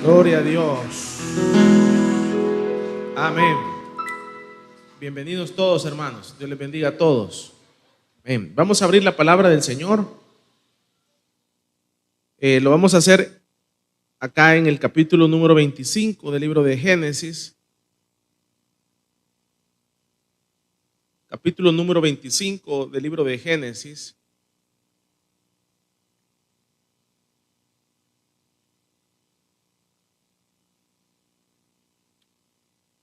Gloria a Dios. Amén. Bienvenidos todos, hermanos. Dios les bendiga a todos. Amén. Vamos a abrir la palabra del Señor. Lo vamos a hacer acá en el capítulo número 25 del libro de Génesis. Capítulo número 25 del libro de Génesis.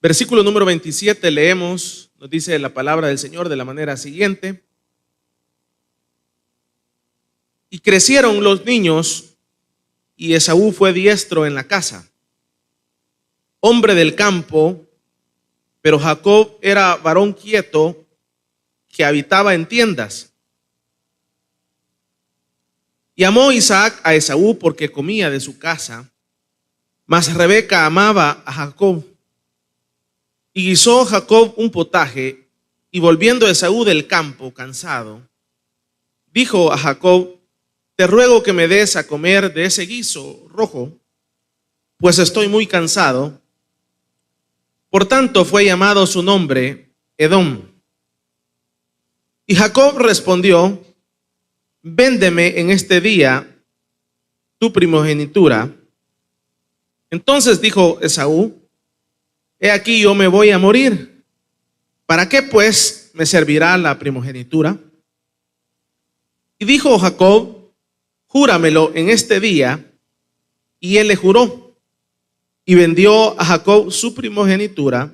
Versículo número 27 leemos, nos dice la palabra del Señor de la manera siguiente. Y crecieron los niños, y Esaú fue diestro en la casa, hombre del campo, pero Jacob era varón quieto, que habitaba en tiendas. Y amó Isaac a Esaú porque comía de su casa, mas Rebeca amaba a Jacob. Y guisó Jacob un potaje, y volviendo Esaú del campo cansado, dijo a Jacob: te ruego que me des a comer de ese guiso rojo, pues estoy muy cansado. Por tanto fue llamado su nombre Edom. Y Jacob respondió: véndeme en este día tu primogenitura. Entonces dijo Esaú: he aquí yo me voy a morir. ¿Para qué pues me servirá la primogenitura? Y dijo Jacob: júramelo en este día. Y él le juró. Y vendió a Jacob su primogenitura.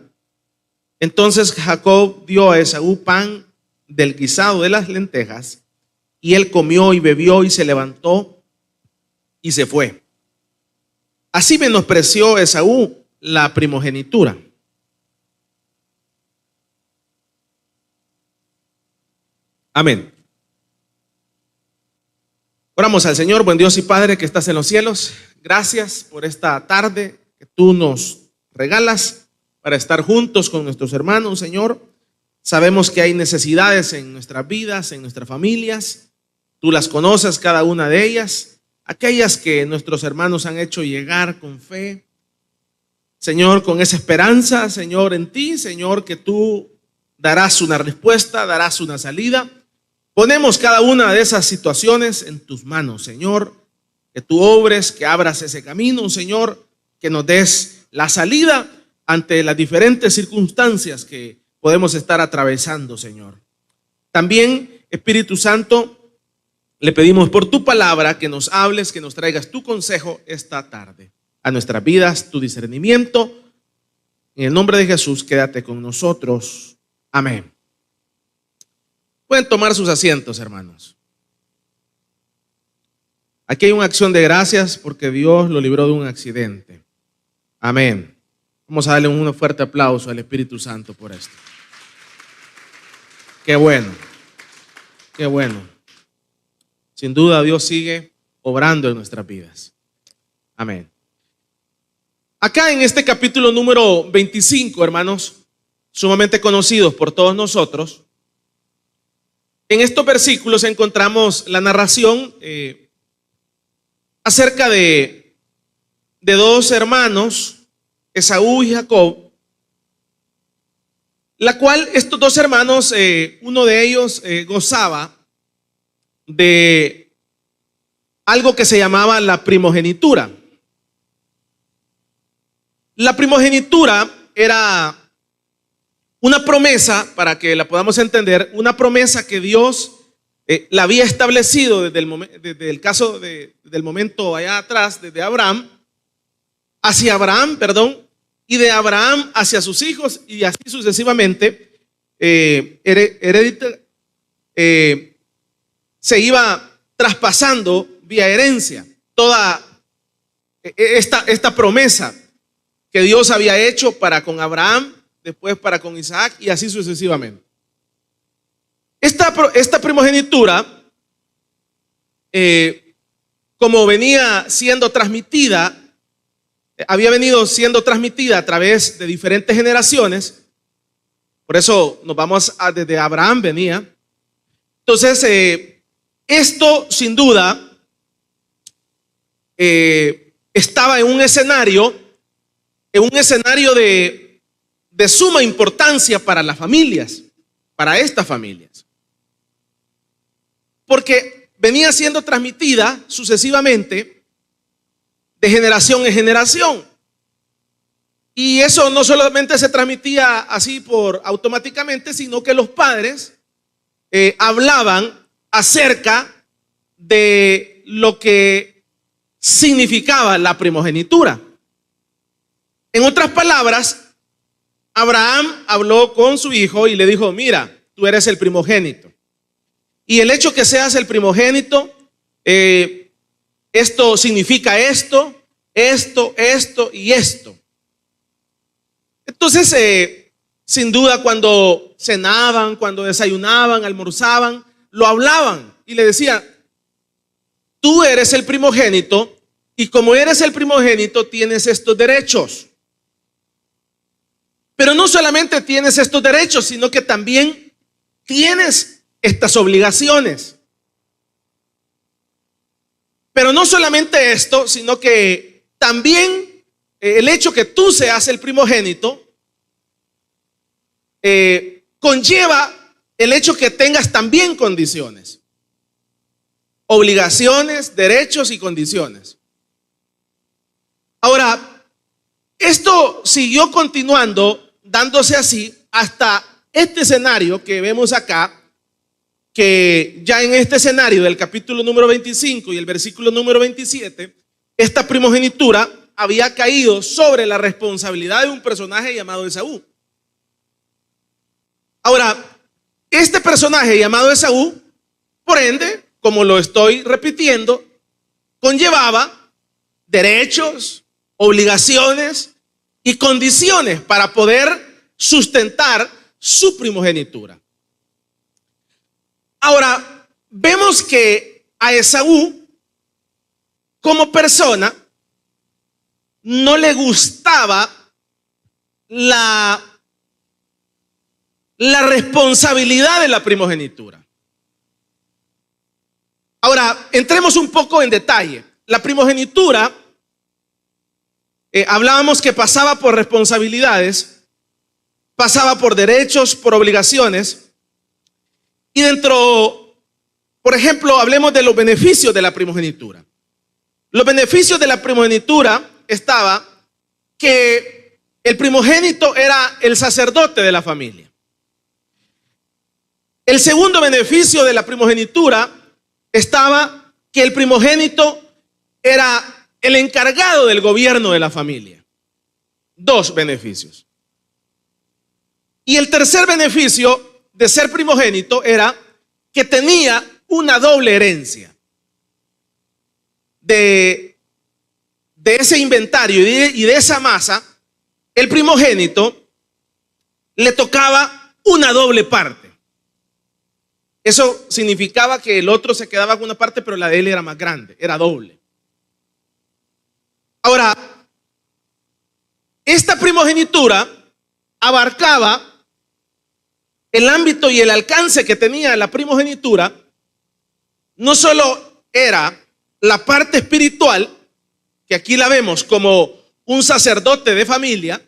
Entonces Jacob dio a Esaú pan del guisado de las lentejas. Y él comió y bebió y se levantó y se fue. Así menospreció Esaú la primogenitura. Amén. Oramos al Señor. Buen Dios y Padre que estás en los cielos, gracias por esta tarde que tú nos regalas para estar juntos con nuestros hermanos, Señor. Sabemos que hay necesidades en nuestras vidas, en nuestras familias. Tú las conoces, cada una de ellas, aquellas que nuestros hermanos han hecho llegar con fe, Señor, con esa esperanza, Señor, en ti, Señor, que tú darás una respuesta, darás una salida. Ponemos cada una de esas situaciones en tus manos, Señor, que tú obres, que abras ese camino, Señor, que nos des la salida ante las diferentes circunstancias que podemos estar atravesando, Señor. También, Espíritu Santo, le pedimos por tu palabra que nos hables, que nos traigas tu consejo esta tarde a nuestras vidas, tu discernimiento. En el nombre de Jesús, quédate con nosotros. Amén. Pueden tomar sus asientos, hermanos. Aquí hay una acción de gracias porque Dios lo libró de un accidente. Amén. Vamos a darle un fuerte aplauso al Espíritu Santo por esto. Qué bueno. Qué bueno. Sin duda Dios sigue obrando en nuestras vidas. Amén. Acá en este capítulo número 25, hermanos, sumamente conocidos por todos nosotros, en estos versículos encontramos la narración acerca de dos hermanos, Esaú y Jacob, la cual estos dos hermanos, uno de ellos gozaba de algo que se llamaba la primogenitura. La primogenitura era una promesa, para que la podamos entender, una promesa que Dios la había establecido desde el momento allá atrás, desde Abraham, y de Abraham hacia sus hijos, y así sucesivamente, se iba traspasando vía herencia toda esta promesa que Dios había hecho para con Abraham, después para con Isaac y así sucesivamente. Esta primogenitura, como venía siendo transmitida, había venido siendo transmitida a través de diferentes generaciones. Por eso nos vamos desde Abraham venía. Entonces, esto sin duda estaba en un escenario de suma importancia para las familias, para estas familias. Porque venía siendo transmitida sucesivamente de generación en generación. Y eso no solamente se transmitía así por automáticamente, sino que los padres hablaban acerca de lo que significaba la primogenitura. En otras palabras, Abraham habló con su hijo y le dijo: mira, tú eres el primogénito. Y el hecho que seas el primogénito, esto significa esto y esto. Entonces, sin duda, cuando cenaban, cuando desayunaban, almorzaban, lo hablaban y le decían: tú eres el primogénito, y como eres el primogénito tienes estos derechos. Pero no solamente tienes estos derechos, sino que también tienes estas obligaciones. Pero no solamente esto, sino que también el hecho que tú seas el primogénito conlleva el hecho que tengas también condiciones, obligaciones, derechos y condiciones. Ahora, esto siguió continuando, dándose así hasta este escenario que vemos acá, que ya en este escenario del capítulo número 25 y el versículo número 27, esta primogenitura había caído sobre la responsabilidad de un personaje llamado Esaú. Ahora, este personaje llamado Esaú, por ende, como lo estoy repitiendo, conllevaba derechos, obligaciones y condiciones para poder sustentar su primogenitura. Ahora, vemos que a Esaú, como persona, no le gustaba la responsabilidad de la primogenitura. Ahora, entremos un poco en detalle. La primogenitura, hablábamos que pasaba por responsabilidades, pasaba por derechos, por obligaciones. Y dentro, por ejemplo, hablemos de los beneficios de la primogenitura. Los beneficios de la primogenitura estaba que el primogénito era el sacerdote de la familia. El segundo beneficio de la primogenitura estaba que el primogénito era el encargado del gobierno de la familia. Dos beneficios. Y el tercer beneficio de ser primogénito era que tenía una doble herencia. De ese inventario y de esa masa, el primogénito le tocaba una doble parte. Eso significaba que el otro se quedaba con una parte, pero la de él era más grande, era doble. Ahora, esta primogenitura abarcaba el ámbito y el alcance que tenía la primogenitura. No solo era la parte espiritual, que aquí la vemos como un sacerdote de familia,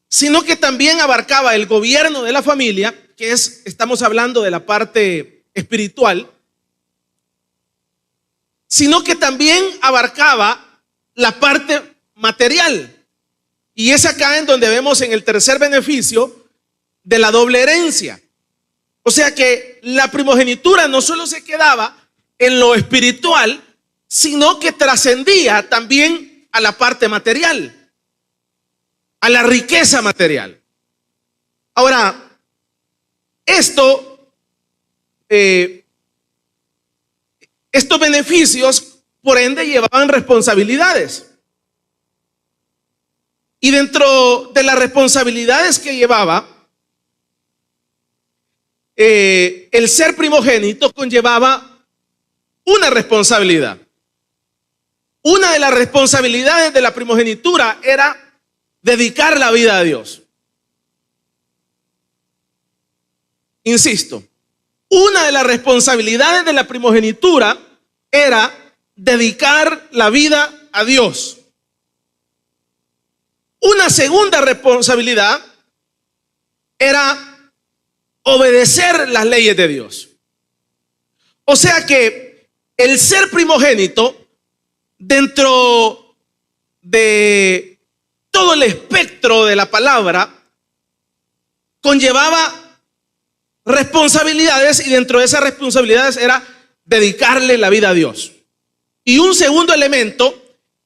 sino que también abarcaba el gobierno de la familia, que estamos hablando de la parte espiritual, sino que también abarcaba la parte material. Y es acá en donde vemos en el tercer beneficio de la doble herencia. O sea que la primogenitura no solo se quedaba en lo espiritual, sino que trascendía también a la parte material, a la riqueza material. Ahora, estos beneficios, por ende, llevaban responsabilidades. Y dentro de las responsabilidades que llevaba, el ser primogénito conllevaba una responsabilidad. Una de las responsabilidades de la primogenitura era dedicar la vida a Dios. Insisto, una de las responsabilidades de la primogenitura era dedicar la vida a Dios. Una segunda responsabilidad era obedecer las leyes de Dios. O sea que el ser primogénito, dentro de todo el espectro de la palabra, conllevaba responsabilidades, y dentro de esas responsabilidades era dedicarle la vida a Dios. Y un segundo elemento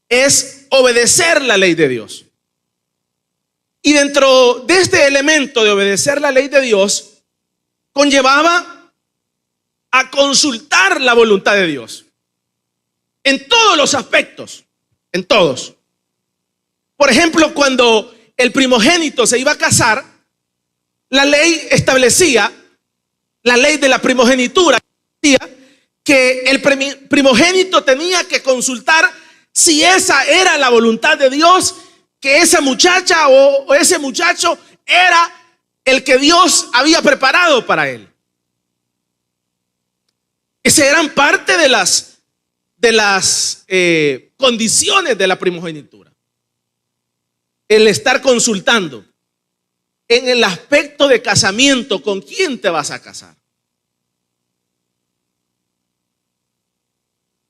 es obedecer la ley de Dios. Y dentro de este elemento de obedecer la ley de Dios, conllevaba a consultar la voluntad de Dios. En todos los aspectos, en todos. Por ejemplo, cuando el primogénito se iba a casar, la ley establecía, la ley de la primogenitura, decía que el primogénito tenía que consultar si esa era la voluntad de Dios, que esa muchacha o ese muchacho era el que Dios había preparado para él. Esa eran parte de las condiciones de la primogenitura. El estar consultando en el aspecto de casamiento, ¿con quién te vas a casar?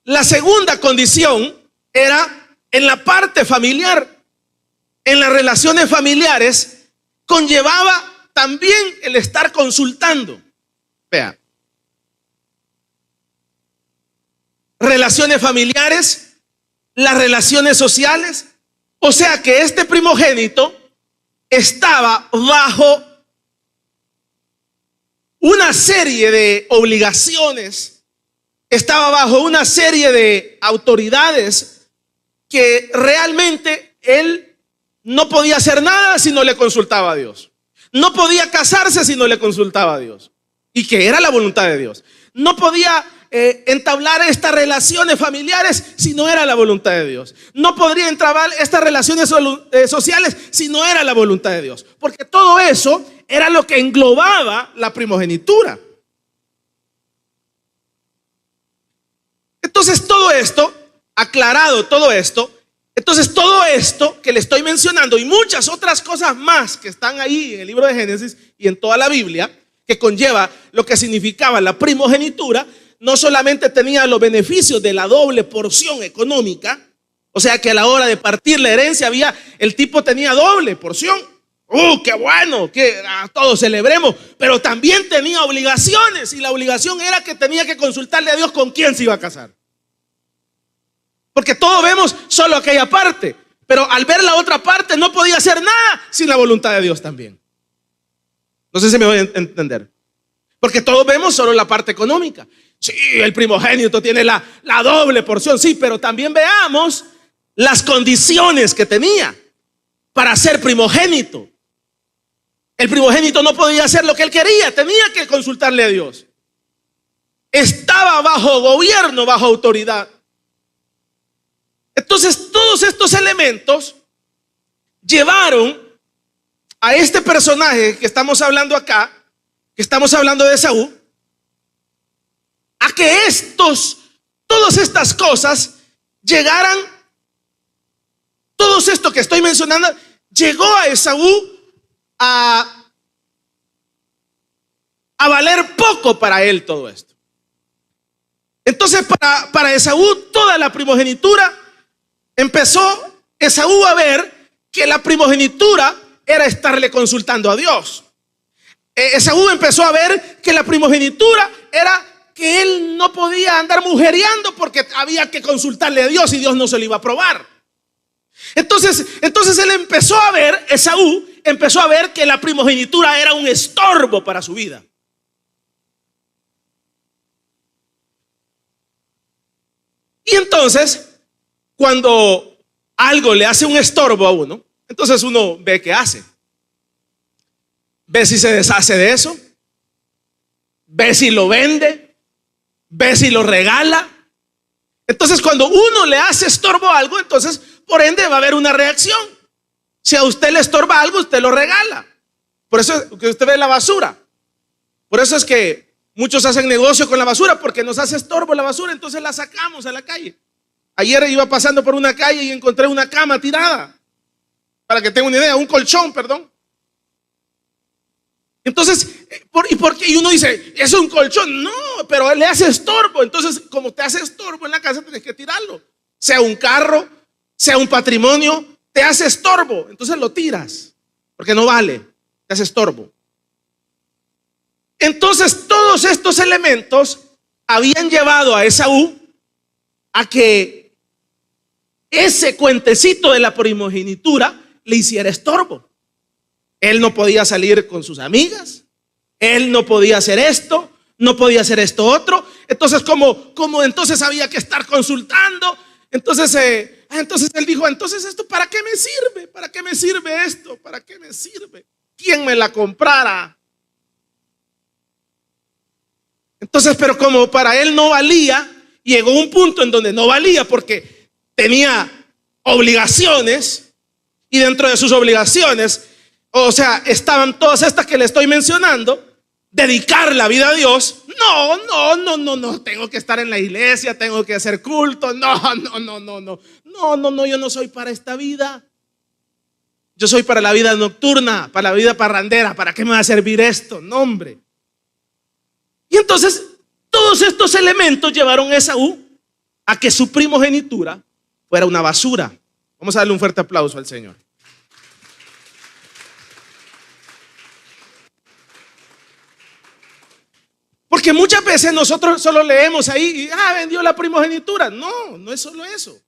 La segunda condición era en la parte familiar. En las relaciones familiares conllevaba también el estar consultando. Vea. Relaciones familiares, las relaciones sociales. O sea que este primogénito estaba bajo una serie de obligaciones, estaba bajo una serie de autoridades que realmente él no podía hacer nada si no le consultaba a Dios. No podía casarse si no le consultaba a Dios. Y que era la voluntad de Dios. No podía entablar estas relaciones familiares si no era la voluntad de Dios. No podría entablar estas relaciones sociales si no era la voluntad de Dios. Porque todo eso era lo que englobaba la primogenitura. Entonces todo esto, aclarado todo esto, entonces todo esto que le estoy mencionando y muchas otras cosas más que están ahí en el libro de Génesis y en toda la Biblia, que conlleva lo que significaba la primogenitura, no solamente tenía los beneficios de la doble porción económica, o sea que a la hora de partir la herencia el tipo tenía doble porción. ¡Qué bueno! Que todos celebremos. Pero también tenía obligaciones, y la obligación era que tenía que consultarle a Dios con quién se iba a casar. Porque todos vemos solo aquella parte, pero al ver la otra parte no podía hacer nada sin la voluntad de Dios también. No sé si me voy a entender. Porque todos vemos solo la parte económica. Sí, el primogénito tiene la doble porción, sí, pero también veamos las condiciones que tenía para ser primogénito. El primogénito no podía hacer lo que él quería, tenía que consultarle a Dios. Estaba bajo gobierno, bajo autoridad. Entonces todos estos elementos llevaron a este personaje que estamos hablando acá, que estamos hablando de Esaú, a que todas estas cosas llegaran, todo esto que estoy mencionando, llegó a Esaú a valer poco para él todo esto. Entonces para Esaú toda la primogenitura, empezó Esaú a ver que la primogenitura era estarle consultando a Dios. Esaú empezó a ver que la primogenitura era que él no podía andar mujereando porque había que consultarle a Dios y Dios no se lo iba a probar. Entonces él empezó a ver, Esaú empezó a ver que la primogenitura era un estorbo para su vida. Y entonces, cuando algo le hace un estorbo a uno, entonces uno ve qué hace. Ve si se deshace de eso, ve si lo vende, ve si lo regala. Entonces cuando uno le hace estorbo a algo, entonces por ende va a haber una reacción. Si a usted le estorba algo, usted lo regala. Por eso es que usted ve la basura. Por eso es que muchos hacen negocio con la basura, porque nos hace estorbo la basura, entonces la sacamos a la calle. Ayer iba pasando por una calle y encontré una cama tirada. Para que tenga una idea, un colchón, perdón. Entonces, ¿y uno dice, es un colchón? No, pero le hace estorbo. Entonces, como te hace estorbo en la casa, tienes que tirarlo. Sea un carro, sea un patrimonio, te hace estorbo. Entonces lo tiras, porque no vale, te hace estorbo. Entonces, todos estos elementos habían llevado a Esaú a que ese cuentecito de la primogenitura le hiciera estorbo. Él no podía salir con sus amigas, él no podía hacer esto, no podía hacer esto otro. Entonces, como entonces había que estar consultando. Entonces él dijo, entonces esto, ¿para qué me sirve? ¿Para qué me sirve esto? ¿Para qué me sirve? ¿Quién me la comprara? Entonces, pero como para él no valía, llegó un punto en donde no valía porque tenía obligaciones, y dentro de sus obligaciones, o sea, estaban todas estas que le estoy mencionando. Dedicar la vida a Dios. No, tengo que estar en la iglesia, tengo que hacer culto. No, yo no soy para esta vida. Yo soy para la vida nocturna, para la vida parrandera. ¿Para qué me va a servir esto? No, hombre. Y entonces, todos estos elementos llevaron a Esaú a que su primogenitura fuera una basura. Vamos a darle un fuerte aplauso al Señor. Porque muchas veces nosotros solo leemos ahí y vendió la primogenitura. No es solo eso.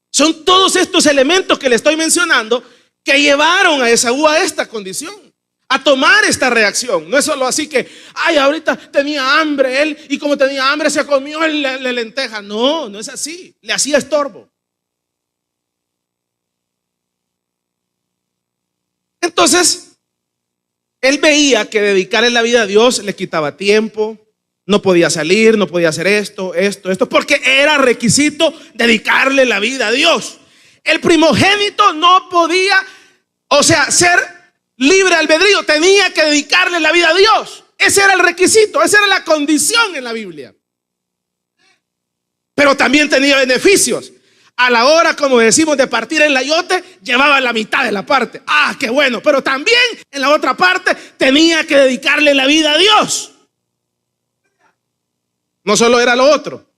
Son todos estos elementos que le estoy mencionando que llevaron a Esaú a esta condición, a tomar esta reacción. No es solo así que, ahorita tenía hambre él y como tenía hambre se comió la lenteja. No es así. Le hacía estorbo. Entonces, él veía que dedicarle la vida a Dios le quitaba tiempo, no podía salir, no podía hacer esto, porque era requisito dedicarle la vida a Dios. El primogénito no podía, ser libre albedrío, tenía que dedicarle la vida a Dios. Ese era el requisito, esa era la condición en la Biblia. Pero también tenía beneficios. A la hora, como decimos, de partir el layote, llevaba la mitad de la parte. Qué bueno. Pero también en la otra parte tenía que dedicarle la vida a Dios. No solo era lo otro.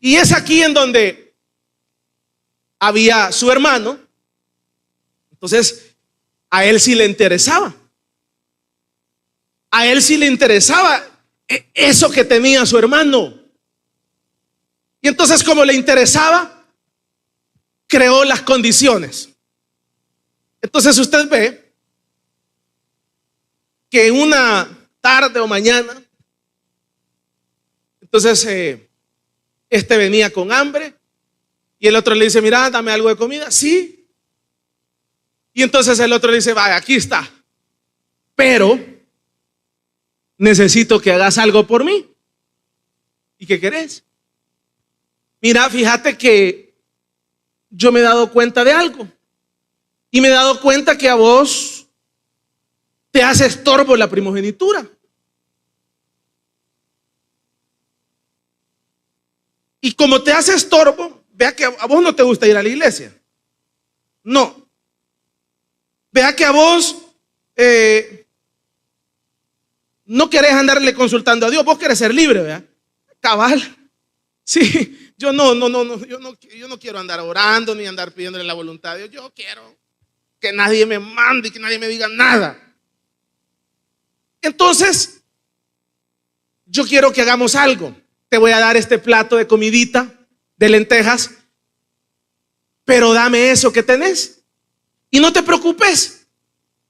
Y es aquí en donde había su hermano. Entonces, a él sí le interesaba. A él sí le interesaba eso que tenía su hermano. Y entonces, como le interesaba, creó las condiciones. Entonces usted ve que en una tarde o mañana, entonces este venía con hambre y el otro le dice, mira, dame algo de comida. Sí. Y entonces el otro le dice, vaya, aquí está, pero necesito que hagas algo por mí. ¿Y qué querés? Mira, fíjate que yo me he dado cuenta de algo. Y me he dado cuenta que a vos te hace estorbo la primogenitura. Y como te hace estorbo, vea que a vos no te gusta ir a la iglesia. No. Vea que a vos no querés andarle consultando a Dios. Vos querés ser libre, ¿verdad? Cabal. Sí. Yo no quiero andar orando ni andar pidiéndole la voluntad de Dios. Yo quiero que nadie me mande y que nadie me diga nada. Entonces, yo quiero que hagamos algo. Te voy a dar este plato de comidita, de lentejas, pero dame eso que tenés. Y no te preocupes.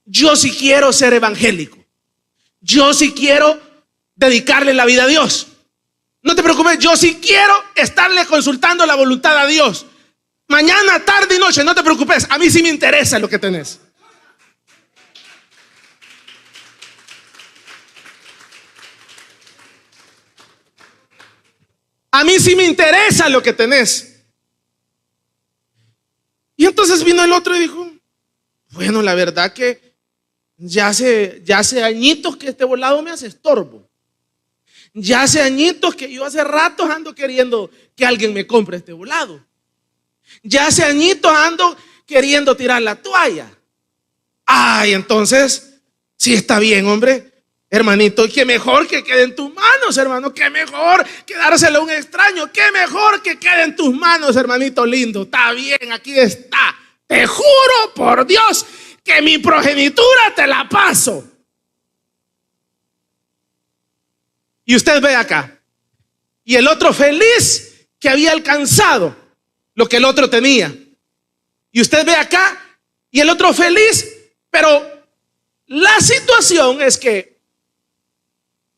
Yo sí quiero ser evangélico. Yo sí quiero dedicarle la vida a Dios. No te preocupes, yo sí quiero estarle consultando la voluntad a Dios. Mañana, tarde y noche, no te preocupes. A mí sí me interesa lo que tenés. A mí sí me interesa lo que tenés. Y entonces vino el otro y dijo, bueno, la verdad que ya hace añitos que este volado me hace estorbo. Ya hace añitos que yo hace ratos ando queriendo que alguien me compre este volado. Ya hace añitos ando queriendo tirar la toalla. Ay, entonces, sí está bien, hombre. Hermanito, qué mejor que quede en tus manos, hermano. Qué mejor que dárselo a un extraño. Qué mejor que quede en tus manos, hermanito lindo. Está bien, aquí está. Te juro por Dios que mi progenitura te la paso. Y usted ve acá. Y el otro feliz que había alcanzado lo que el otro tenía. Y usted ve acá. Y el otro feliz. Pero la situación es que,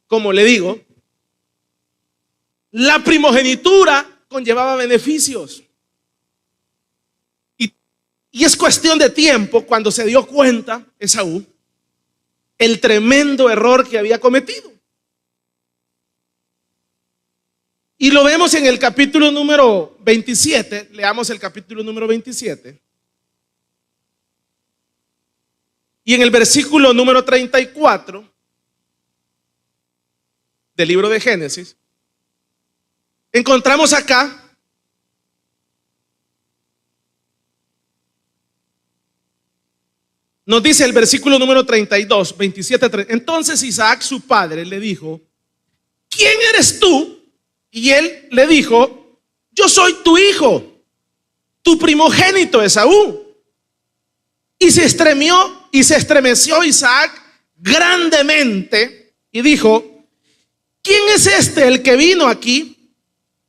como le digo, la primogenitura conllevaba beneficios. Y es cuestión de tiempo cuando se dio cuenta Esaú el tremendo error que había cometido. Y lo vemos en el capítulo número 27. Leamos el capítulo número 27. Y en el versículo número 34 del libro de Génesis, encontramos acá nos dice el versículo número 32, 27. Entonces Isaac, su padre, le dijo: ¿quién eres tú? Y él le dijo: yo soy tu hijo, tu primogénito Esaú. Y se estremeció Isaac grandemente y dijo: ¿quién es este el que vino aquí,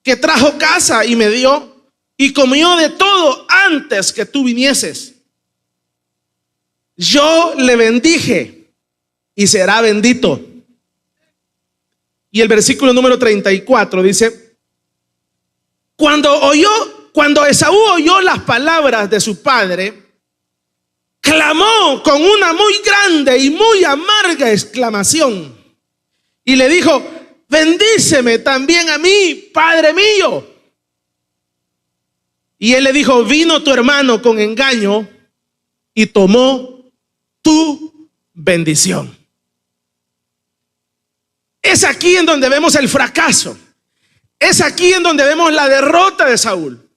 que trajo casa y me dio y comió de todo antes que tú vinieses? Yo le bendije y será bendito. Y el versículo número 34 dice: cuando Esaú oyó las palabras de su padre, clamó con una muy grande y muy amarga exclamación y le dijo: bendíceme también a mí, padre mío. Y él le dijo: vino tu hermano con engaño y tomó tu bendición. Es aquí en donde vemos el fracaso. Es aquí en donde vemos la derrota de Saúl.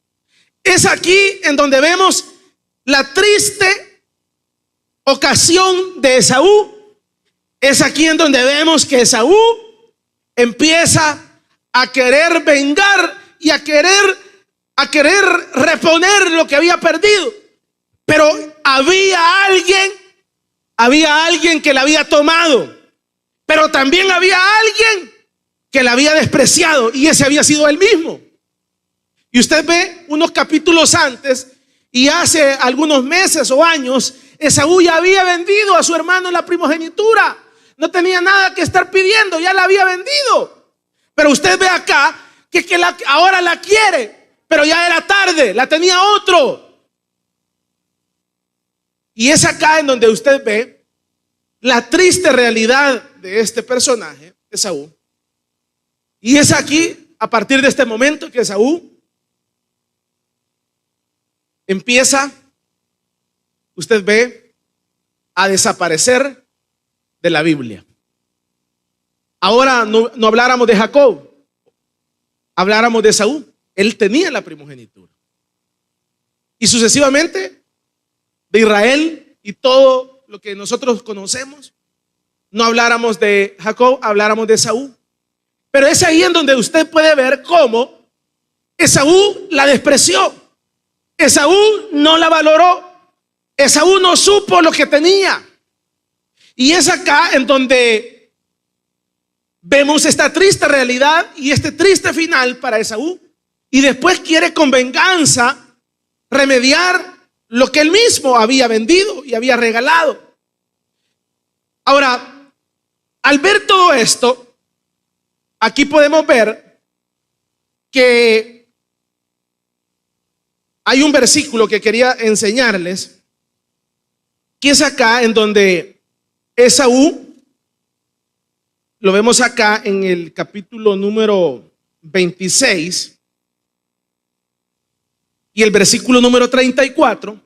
Es aquí en donde vemos la triste ocasión de Esaú. Es aquí en donde vemos que Esaú empieza a querer vengar y a querer reponer lo que había perdido. Pero había alguien que la había tomado, pero también había alguien que la había despreciado, y ese había sido él mismo. Y usted ve unos capítulos antes, y hace algunos meses o años, Esaú ya había vendido a su hermano la primogenitura. No tenía nada que estar pidiendo, ya la había vendido. Pero usted ve acá que ahora la quiere, pero ya era tarde, la tenía otro. Y es acá en donde usted ve la triste realidad de este personaje, Esaú. Y es aquí, a partir de este momento, que Esaú empieza, usted ve, a desaparecer de la Biblia. Ahora no habláramos de Jacob, habláramos de Esaú. Él tenía la primogenitura. Y sucesivamente, de Israel y todo lo que nosotros conocemos, no habláramos de Jacob, habláramos de Esaú. Pero es ahí en donde usted puede ver cómo Esaú la despreció. Esaú no la valoró. Esaú no supo lo que tenía. Y es acá en donde vemos esta triste realidad y este triste final para Esaú. Y después quiere con venganza remediar lo que él mismo había vendido y había regalado. Ahora, al ver todo esto, aquí podemos ver que hay un versículo que quería enseñarles, que es acá en donde Esaú, lo vemos acá en el capítulo número 26 y el versículo número 34.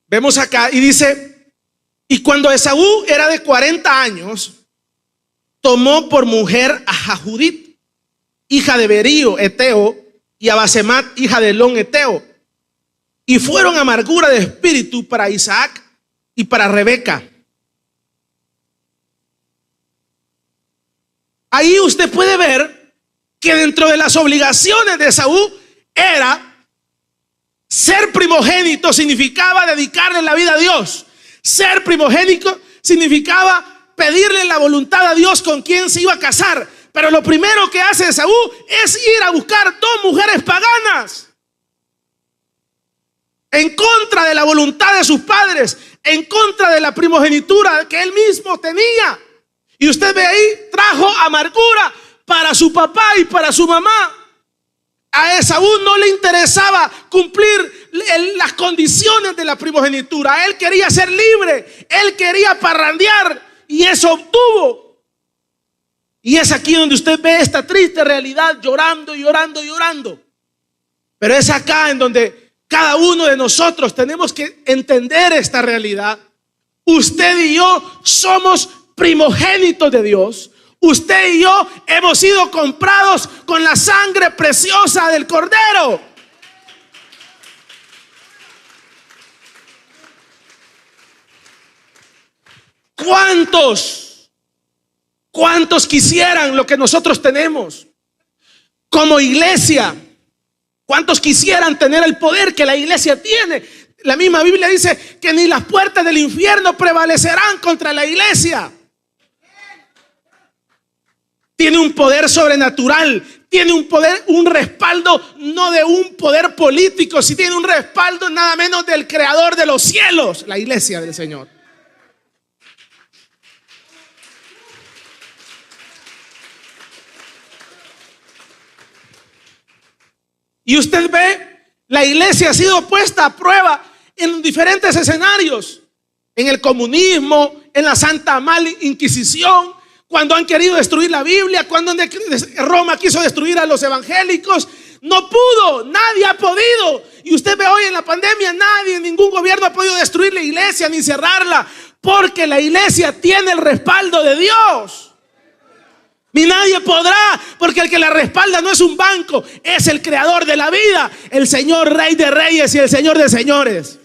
Vemos acá y dice: y cuando Esaú era de 40 años, tomó por mujer a Judith, hija de Berío, Eteo, y a Basemat, hija de Elón, Eteo. Y fueron amargura de espíritu para Isaac y para Rebeca. Ahí usted puede ver que dentro de las obligaciones de Esaú era ser primogénito, significaba dedicarle la vida a Dios. Ser primogénito significaba pedirle la voluntad a Dios con quien se iba a casar. Pero lo primero que hace Esaú es ir a buscar dos mujeres paganas, en contra de la voluntad de sus padres, en contra de la primogenitura que él mismo tenía. Y usted ve ahí, trajo amargura para su papá y para su mamá. A Esaú no le interesaba cumplir las condiciones de la primogenitura. Él quería ser libre, él quería parrandear, y eso obtuvo. Y es aquí donde usted ve esta triste realidad, llorando, llorando, llorando. Pero es acá en donde cada uno de nosotros tenemos que entender esta realidad. Usted y yo somos primogénitos de Dios. Usted y yo hemos sido comprados con la sangre preciosa del Cordero. ¿Cuántos quisieran lo que nosotros tenemos como iglesia? ¿Cuántos quisieran tener el poder que la iglesia tiene? La misma Biblia dice que ni las puertas del infierno prevalecerán contra la iglesia. Tiene un poder sobrenatural, tiene un poder, un respaldo no de un poder político, sino tiene un respaldo nada menos del creador de los cielos, la iglesia del Señor. Y usted ve, la iglesia ha sido puesta a prueba en diferentes escenarios. En el comunismo, en la Santa Mal Inquisición, cuando han querido destruir la Biblia, cuando Roma quiso destruir a los evangélicos. No pudo, nadie ha podido. Y usted ve hoy en la pandemia, ningún gobierno ha podido destruir la iglesia ni cerrarla, porque la iglesia tiene el respaldo de Dios. Ni nadie podrá, porque el que la respalda no es un banco, es el creador de la vida, el Señor Rey de Reyes y el Señor de Señores.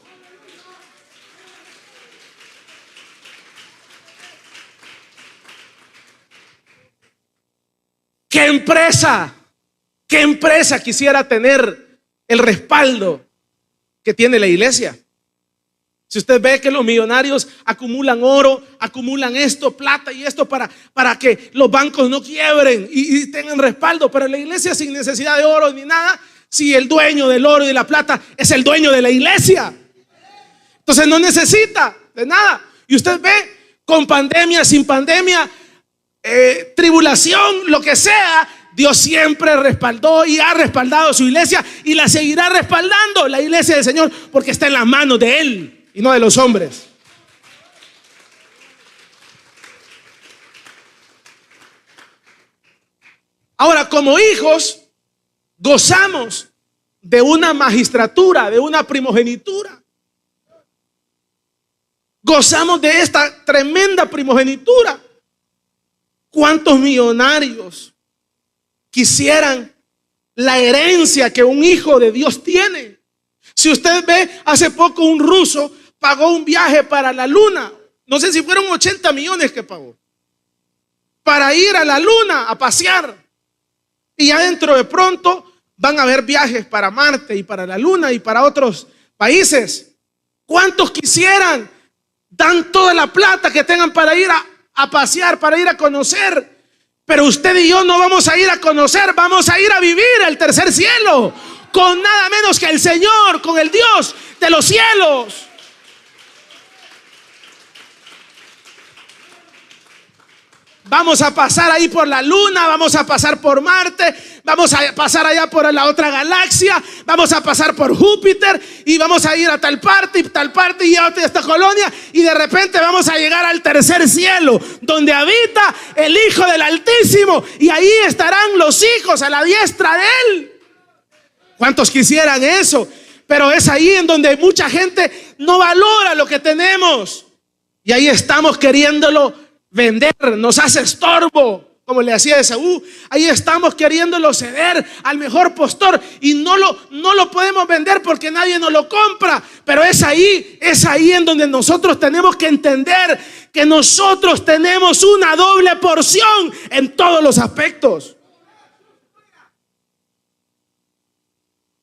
¿Qué empresa quisiera tener el respaldo que tiene la iglesia? Si usted ve que los millonarios acumulan oro, acumulan esto, plata y esto para que los bancos no quiebren y tengan respaldo, pero la iglesia sin necesidad de oro ni nada, si el dueño del oro y de la plata es el dueño de la iglesia, entonces no necesita de nada. Y usted ve, con pandemia, sin pandemia, tribulación, lo que sea, Dios siempre respaldó y ha respaldado su iglesia y la seguirá respaldando, la iglesia del Señor, porque está en las manos de Él y no de los hombres. Ahora, como hijos, gozamos de una magistratura, de una primogenitura. Gozamos de esta tremenda primogenitura. ¿Cuántos millonarios quisieran la herencia que un hijo de Dios tiene? Si usted ve, hace poco un ruso pagó un viaje para la luna. No sé si fueron 80 millones que pagó para ir a la luna a pasear. Y ya dentro de pronto van a haber viajes para Marte y para la luna y para otros países. ¿Cuántos quisieran? Dan toda la plata que tengan para ir a pasear, para ir a conocer. Pero usted y yo no vamos a ir a conocer, vamos a ir a vivir el tercer cielo, con nada menos que el Señor, con el Dios de los cielos. Vamos a pasar ahí por la luna, vamos a pasar por Marte, vamos a pasar allá por la otra galaxia, vamos a pasar por Júpiter y vamos a ir a tal parte y a esta colonia, y de repente vamos a llegar al tercer cielo, donde habita el Hijo del Altísimo, y ahí estarán los hijos a la diestra de Él. ¿Cuántos quisieran eso? Pero es ahí en donde mucha gente no valora lo que tenemos, y ahí estamos queriéndolo vender, nos hace estorbo, como le hacía Esaú. Ahí estamos queriéndolo ceder al mejor postor y no lo podemos vender porque nadie nos lo compra. Pero es ahí en donde nosotros tenemos que entender que nosotros tenemos una doble porción en todos los aspectos.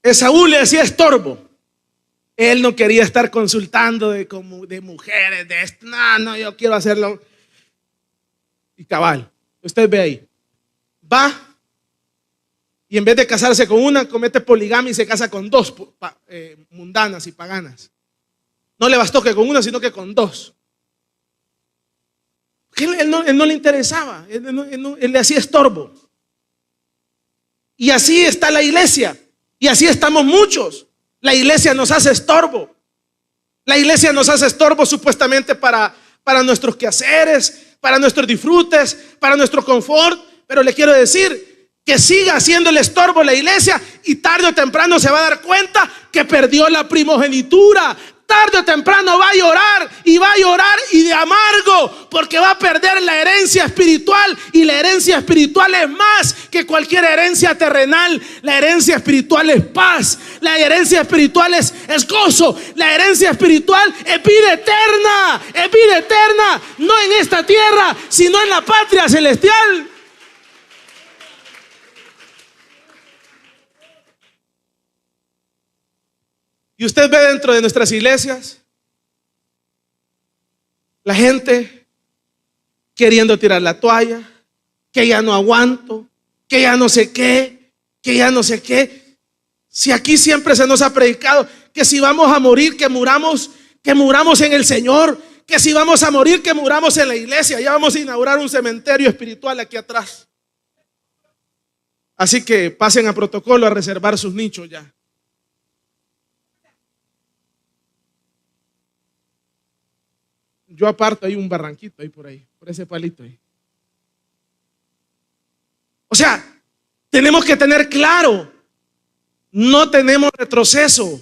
Esaú le hacía estorbo. Él no quería estar consultando de mujeres, de esto. No, yo quiero hacerlo. Y cabal, usted ve ahí, va y en vez de casarse con una, comete poligamia y se casa con dos mundanas y paganas. No le bastó que con una, sino que con dos. Él no le interesaba, él le hacía estorbo. Y así está la iglesia, y así estamos muchos. La iglesia nos hace estorbo. La iglesia nos hace estorbo supuestamente para nuestros quehaceres, para nuestros disfrutes, para nuestro confort. Pero le quiero decir que siga haciendo el estorbo la iglesia y tarde o temprano se va a dar cuenta que perdió la primogenitura. Tarde o temprano va a llorar y de amargo, porque va a perder la herencia espiritual, y la herencia espiritual es más que cualquier herencia terrenal. La herencia espiritual es paz, la herencia espiritual es gozo, la herencia espiritual es vida eterna, no en esta tierra, sino en la patria celestial. Y usted ve dentro de nuestras iglesias la gente queriendo tirar la toalla, que ya no aguanto, que ya no sé qué, que ya no sé qué. Si aquí siempre se nos ha predicado que si vamos a morir, que muramos en el Señor, que si vamos a morir, que muramos en la iglesia. Ya vamos a inaugurar un cementerio espiritual aquí atrás. Así que pasen a protocolo a reservar sus nichos ya. Yo aparto ahí un barranquito ahí por ese palito ahí. O sea, tenemos que tener claro, no tenemos retroceso,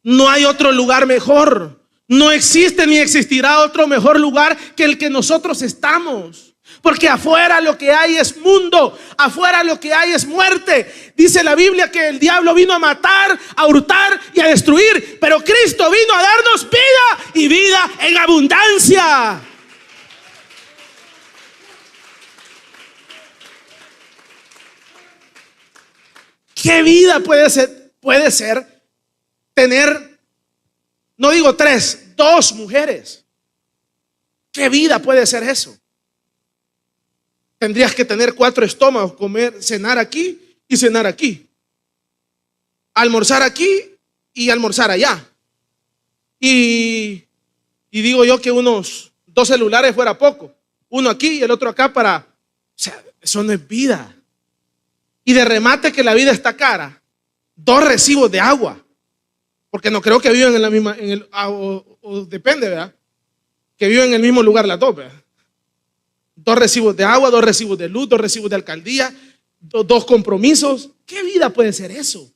no hay otro lugar mejor, no existe ni existirá otro mejor lugar que el que nosotros estamos. Porque afuera lo que hay es mundo, afuera lo que hay es muerte. Dice la Biblia que el diablo vino a matar, a hurtar y a destruir, pero Cristo vino a darnos vida y vida en abundancia. ¿Qué vida puede ser tener, no digo 3, 2 mujeres? ¿Qué vida puede ser eso? Tendrías que tener 4 estómagos, comer, cenar aquí y cenar aquí, almorzar aquí y almorzar allá. Y digo yo que unos 2 celulares fuera poco, uno aquí y el otro acá o sea, eso no es vida. Y de remate que la vida está cara, 2 recibos de agua, porque no creo que vivan en la misma, o depende, ¿verdad? Que vivan en el mismo lugar las dos, ¿verdad? 2 recibos de agua, 2 recibos de luz, 2 recibos de alcaldía, 2 compromisos. ¿Qué vida puede ser eso? O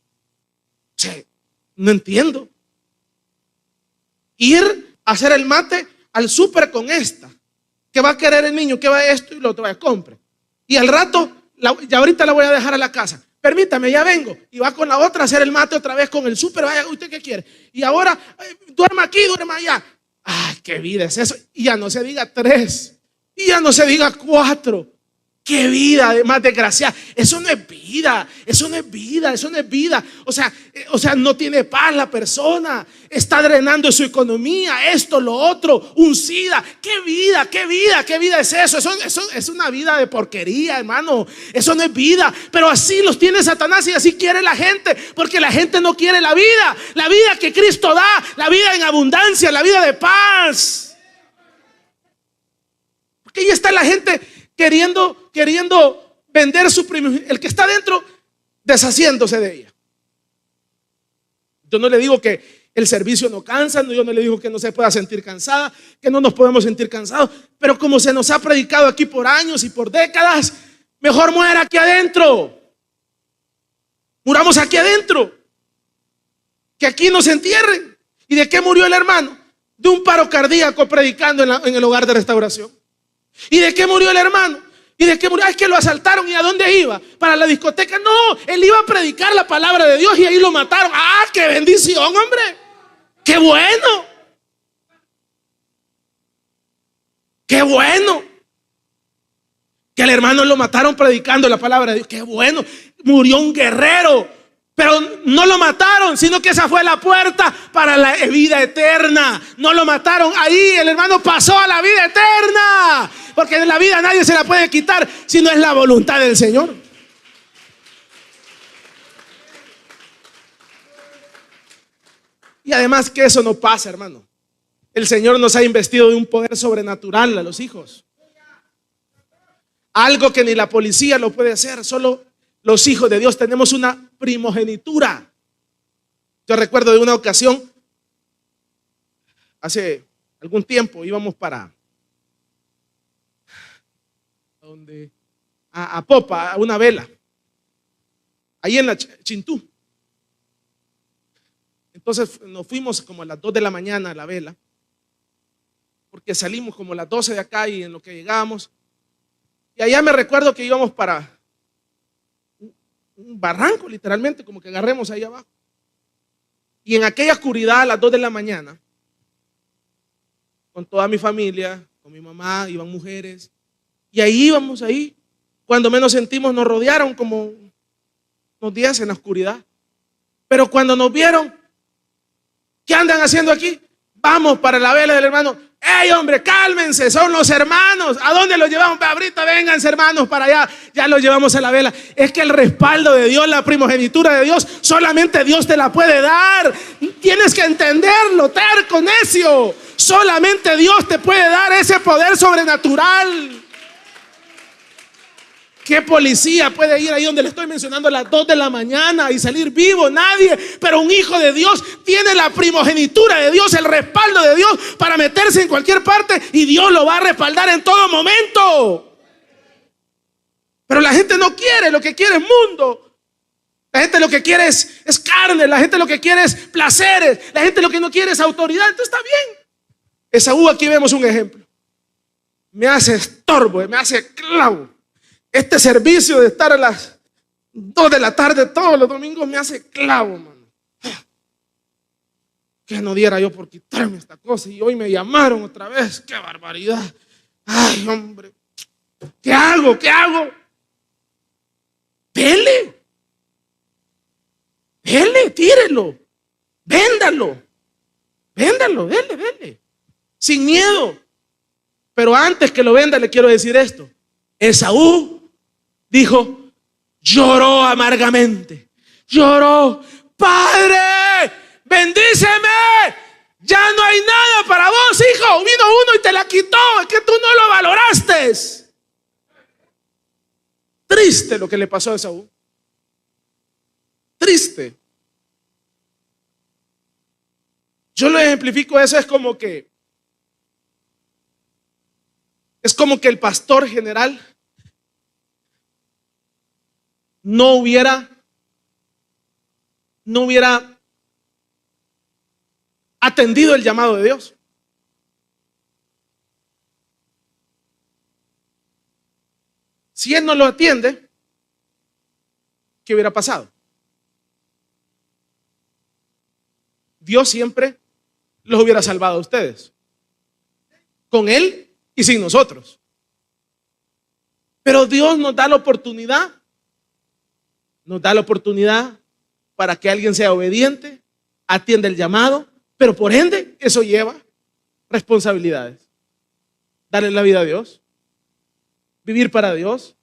sea, no entiendo. Ir a hacer el mate al súper con esta. ¿Qué va a querer el niño? ¿Qué va esto y lo otro? Vaya, compre. Y al rato, ya ahorita la voy a dejar a la casa. Permítame, ya vengo. Y va con la otra a hacer el mate otra vez con el súper. Vaya, ¿usted qué quiere? Y ahora, duerma aquí, duerma allá. Ay, qué vida es eso. Y ya no se diga 3. Y ya no se diga 4. Qué vida más desgraciada. Eso no es vida. Eso no es vida. Eso no es vida. O sea, no tiene paz la persona. Está drenando su economía. Esto, lo otro. Un SIDA. Qué vida, qué vida, qué vida es eso. Eso es una vida de porquería, hermano. Eso no es vida. Pero así los tiene Satanás y así quiere la gente. Porque la gente no quiere la vida. La vida que Cristo da. La vida en abundancia. La vida de paz. Porque ahí está la gente queriendo vender su primogenitura. El que está dentro deshaciéndose de ella. Yo no le digo que el servicio no cansa, yo no le digo que no se pueda sentir cansada, que no nos podemos sentir cansados, pero como se nos ha predicado aquí por años y por décadas, mejor muera aquí adentro. Muramos aquí adentro, que aquí nos entierren. ¿Y de qué murió el hermano? De un paro cardíaco predicando en el hogar de restauración. ¿Y de qué murió el hermano? ¿Y de qué murió? Es que lo asaltaron. ¿Y a dónde iba? ¿Para la discoteca? No, él iba a predicar la palabra de Dios y ahí lo mataron. ¡Ah, qué bendición, hombre! ¡Qué bueno! ¡Qué bueno! Que al hermano lo mataron predicando la palabra de Dios. ¡Qué bueno! Murió un guerrero. Pero no lo mataron, sino que esa fue la puerta para la vida eterna. No lo mataron ahí, el hermano pasó a la vida eterna. Porque de la vida nadie se la puede quitar si no es la voluntad del Señor. Y además que eso no pasa, hermano. El Señor nos ha investido de un poder sobrenatural a los hijos. Algo que ni la policía lo puede hacer, solo los hijos de Dios tenemos una primogenitura. Yo recuerdo de una ocasión, hace algún tiempo, íbamos para a Popa, a una vela, ahí en la Chintú. Entonces nos fuimos como a las 2 de la mañana a la vela, porque salimos como a las 12 de acá y en lo que llegamos. Y allá me recuerdo que íbamos para un barranco, literalmente, como que agarremos ahí abajo. Y en aquella oscuridad, a las 2 de la mañana, con toda mi familia, con mi mamá, iban mujeres, y ahí íbamos ahí. Cuando menos sentimos, nos rodearon como unos 10 en la oscuridad. Pero cuando nos vieron, ¿qué andan haciendo aquí? Vamos para la vela del hermano. ¡Ey, hombre, cálmense! Son los hermanos. ¿A dónde los llevamos? Ahorita vénganse, hermanos, para allá. Ya los llevamos a la vela. Es que el respaldo de Dios, la primogenitura de Dios, solamente Dios te la puede dar. Tienes que entenderlo, terco, necio. Solamente Dios te puede dar ese poder sobrenatural. ¿Qué policía puede ir ahí donde le estoy mencionando a las 2 de la mañana y salir vivo? Nadie. Pero un hijo de Dios tiene la primogenitura de Dios, el respaldo de Dios para meterse en cualquier parte y Dios lo va a respaldar en todo momento. Pero la gente no quiere, lo que quiere es mundo. La gente lo que quiere es carne, la gente lo que quiere es placeres, la gente lo que no quiere es autoridad. Entonces está bien. Esaú, aquí vemos un ejemplo. Me hace estorbo, me hace clavo. Este servicio de estar a las 2 de la tarde todos los domingos me hace clavo, mano. Que no diera yo por quitarme esta cosa y hoy me llamaron otra vez. ¡Qué barbaridad! ¡Ay, hombre! ¿Qué hago? ¿Qué hago? Dele. Dele, tírelo. Véndalo. Véndalo, dele. Sin miedo. Pero antes que lo venda le quiero decir esto. Esaú dijo, lloró amargamente, lloró, Padre, bendíceme, ya no hay nada para vos, hijo, vino uno y te la quitó, es que tú no lo valoraste. Triste lo que le pasó a Esaú, triste. Yo lo ejemplifico, eso es como que el pastor general no hubiera atendido el llamado de Dios. Si él no lo atiende, ¿qué hubiera pasado? Dios siempre los hubiera salvado a ustedes, con él y sin nosotros. Pero Dios nos da la oportunidad para que alguien sea obediente, atienda el llamado, pero por ende eso lleva responsabilidades. Darle la vida a Dios, vivir para Dios.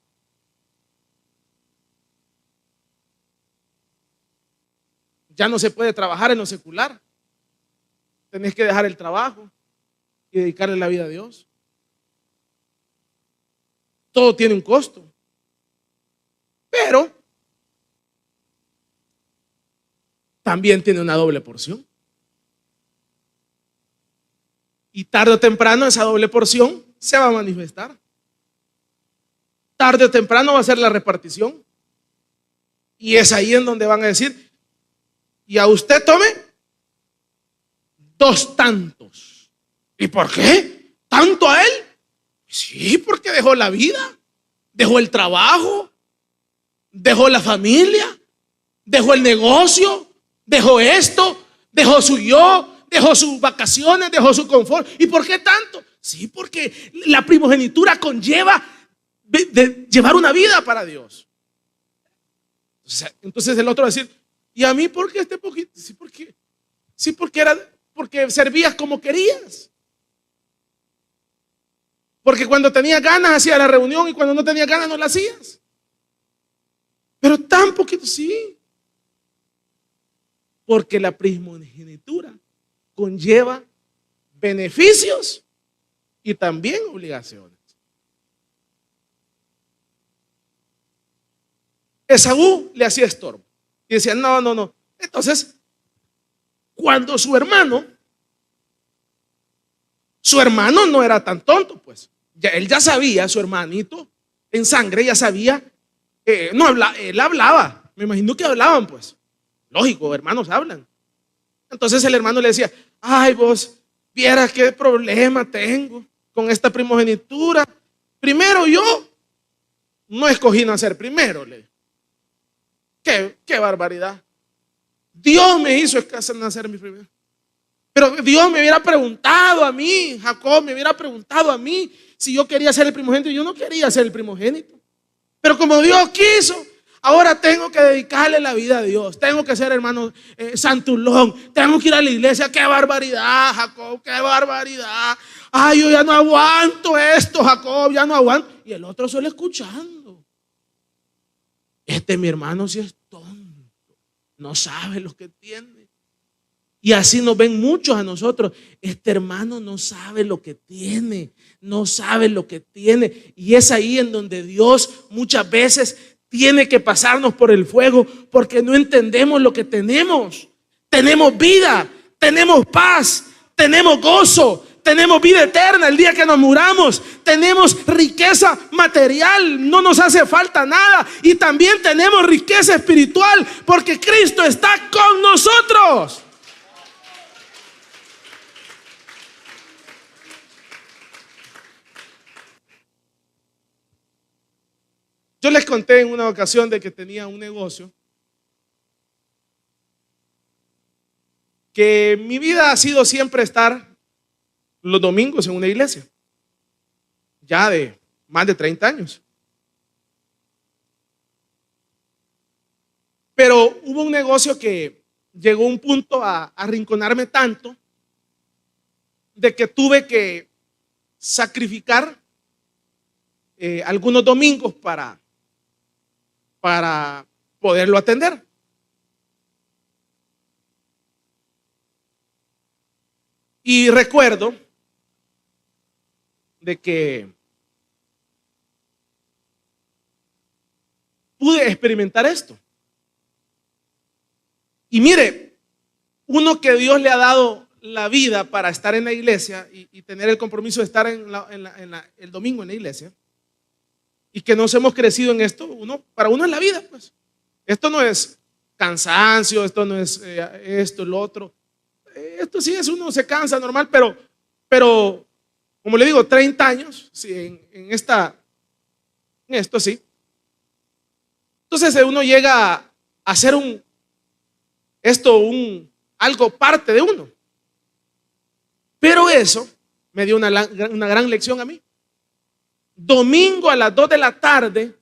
Ya no se puede trabajar en lo secular. Tenés que dejar el trabajo y dedicarle la vida a Dios. Todo tiene un costo. Pero también tiene una doble porción. Y tarde o temprano esa doble porción se va a manifestar. Tarde o temprano va a ser la repartición. Y es ahí en donde van a decir, y a usted tome 2 tantos. ¿Y por qué? ¿Tanto a él? Sí, porque dejó la vida, dejó el trabajo, dejó la familia, dejó el negocio, dejó esto, dejó su yo, dejó sus vacaciones, dejó su confort. ¿Y por qué tanto? Sí, porque la primogenitura conlleva de llevar una vida para Dios. Entonces el otro va a decir, ¿y a mí por qué este poquito? Sí, porque servías como querías. Porque cuando tenías ganas hacías la reunión y cuando no tenías ganas no la hacías. Pero tan poquito, sí. Porque la primogenitura conlleva beneficios y también obligaciones. Esaú le hacía estorbo y decía, no. Entonces, cuando su hermano no era tan tonto, pues. Él ya sabía, su hermanito en sangre ya sabía, él hablaba, me imagino que hablaban, pues. Lógico, hermanos hablan. Entonces el hermano le decía, ay, vos, vieras qué problema tengo con esta primogenitura. Primero yo no escogí nacer primero, le dijo. Qué barbaridad. Dios me hizo nacer mi primero. Pero Dios me hubiera preguntado a mí, Jacob me hubiera preguntado a mí si yo quería ser el primogénito. Yo no quería ser el primogénito. Pero como Dios quiso, ahora tengo que dedicarle la vida a Dios. Tengo que ser hermano santulón. Tengo que ir a la iglesia. ¡Qué barbaridad, Jacob! ¡Qué barbaridad! ¡Ay, yo ya no aguanto esto, Jacob! Ya no aguanto. Y el otro solo escuchando. Mi hermano sí es tonto. No sabe lo que tiene. Y así nos ven muchos a nosotros. Este hermano no sabe lo que tiene. No sabe lo que tiene. Y es ahí en donde Dios muchas veces tiene que pasarnos por el fuego, porque no entendemos lo que tenemos. Tenemos vida, tenemos paz, tenemos gozo, tenemos vida eterna el día que nos muramos, tenemos riqueza material, no nos hace falta nada, y también tenemos riqueza espiritual porque Cristo está con nosotros. Yo les conté en una ocasión de que tenía un negocio, que mi vida ha sido siempre estar los domingos en una iglesia, ya de más de 30 años. Pero hubo un negocio que llegó a un punto a arrinconarme tanto de que tuve que sacrificar algunos domingos para poderlo atender. Y recuerdo de que pude experimentar esto. Y mire, uno que Dios le ha dado la vida para estar en la iglesia y tener el compromiso de estar el domingo en la iglesia, y que nos hemos crecido en esto, para uno es la vida, pues. Esto no es cansancio, esto no es esto, lo otro. Esto sí es, uno se cansa normal, pero como le digo, 30 años, sí, en esto sí. Entonces uno llega a hacer algo parte de uno. Pero eso me dio una gran lección a mí. Domingo a las 2 de la tarde,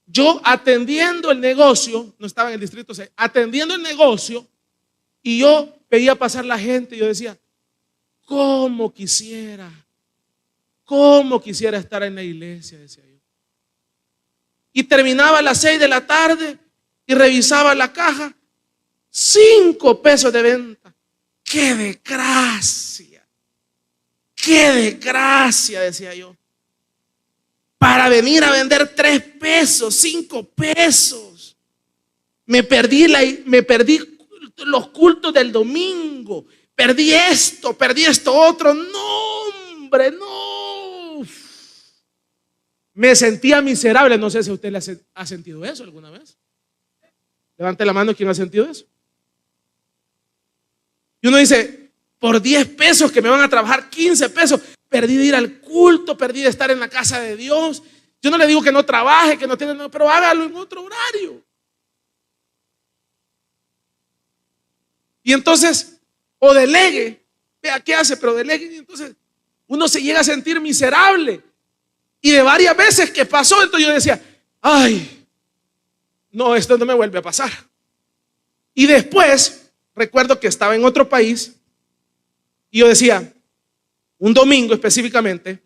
yo atendiendo el negocio, no estaba en el distrito C, atendiendo el negocio, y yo veía pasar la gente y yo decía, ¿cómo quisiera estar en la iglesia? Decía yo. Y terminaba a las 6 de la tarde y revisaba la caja, 5 pesos de venta. ¡Qué desgracia! ¡Qué desgracia! Decía yo. Para venir a vender 3 pesos, 5 pesos. Me perdí los cultos del domingo. Perdí esto otro. No, hombre, no. Me sentía miserable. No sé si usted ha sentido eso alguna vez. Levante la mano quien ha sentido eso. Y uno dice, por 10 pesos que me van a trabajar 15 pesos, perdí de ir al culto, perdí de estar en la casa de Dios. Yo no le digo que no trabaje, que no tiene, pero hágalo en otro horario. Y entonces, o delegue, vea qué hace, pero delegue. Y entonces uno se llega a sentir miserable. Y de varias veces que pasó, entonces yo decía, ay, no, esto no me vuelve a pasar. Y después, recuerdo que estaba en otro país y yo decía, un domingo específicamente,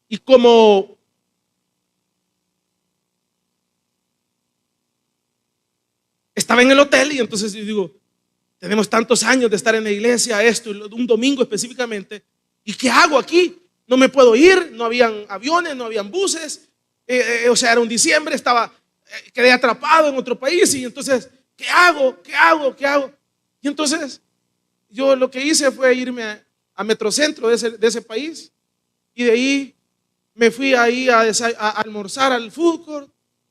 y como estaba en el hotel, y entonces yo digo, tenemos tantos años de estar en la iglesia, esto, un domingo específicamente, ¿y qué hago aquí? No me puedo ir, no habían aviones, no habían buses, o sea, era un diciembre, quedé atrapado en otro país, y entonces, ¿qué hago? ¿Qué hago? ¿Qué hago? Y entonces, yo lo que hice fue irme a Metrocentro de ese país, y de ahí me fui ahí a almorzar al food court,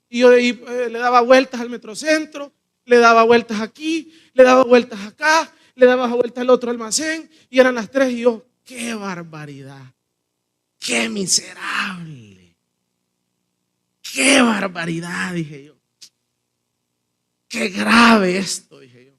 y yo de ahí le daba vueltas al Metrocentro, le daba vueltas aquí, le daba vueltas acá, le daba vueltas al otro almacén, y eran las 3 y yo, qué barbaridad, qué miserable, qué barbaridad, dije yo, qué grave esto, dije yo.